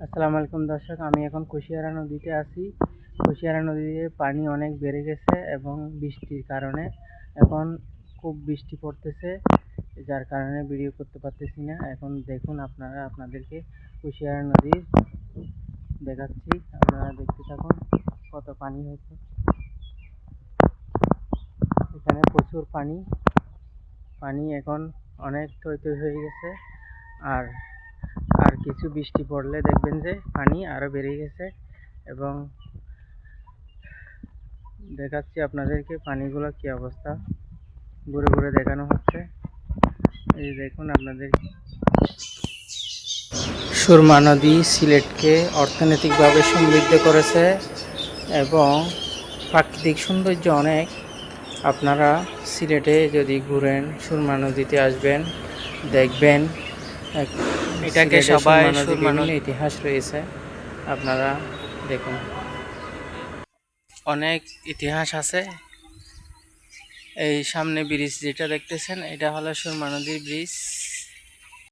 আসসালামু আলাইকুম দর্শক, আমি এখন কুশিয়ারা নদীতে আছি। কুশিয়ারা নদীতে পানি অনেক বেড়ে গেছে এবং বৃষ্টির কারণে এখন খুব বৃষ্টি পড়তেছে, যার কারণে ভিডিও করতে পারতেছি না। এখন দেখুন, আপনাদেরকে কুশিয়ারা নদী দেখাচ্ছি, আপনারা দেখতে থাকুন কত পানি হয়েছে। এখানে প্রচুর পানি পানি এখন অনেক থই হয়ে গেছে। আর আর কিছু বৃষ্টি পড়লে দেখবেন যে পানি আরো বেড়ে গেছে। এবং দেখাচ্ছি আপনাদেরকে পানিগুলো কি অবস্থা, ঘুরে ঘুরে দেখানো হচ্ছে। এই দেখুন আপনাদের, সুরমা নদী সিলেটকে অর্থনৈতিকভাবে সমৃদ্ধ করেছে এবং প্রাকৃতিক সৌন্দর্য অনেক। আপনারা সিলেটে যদি ঘুরেন, সুরমা নদীতে আসবেন, দেখবেন এটাকে সবাই বিভিন্ন ইতিহাস রয়েছে, আপনারা দেখুন, অনেক ইতিহাস আছে। এই সামনে ব্রিজ যেটা দেখতেছেন, এটা হলো সুরমা নদীর ব্রিজ।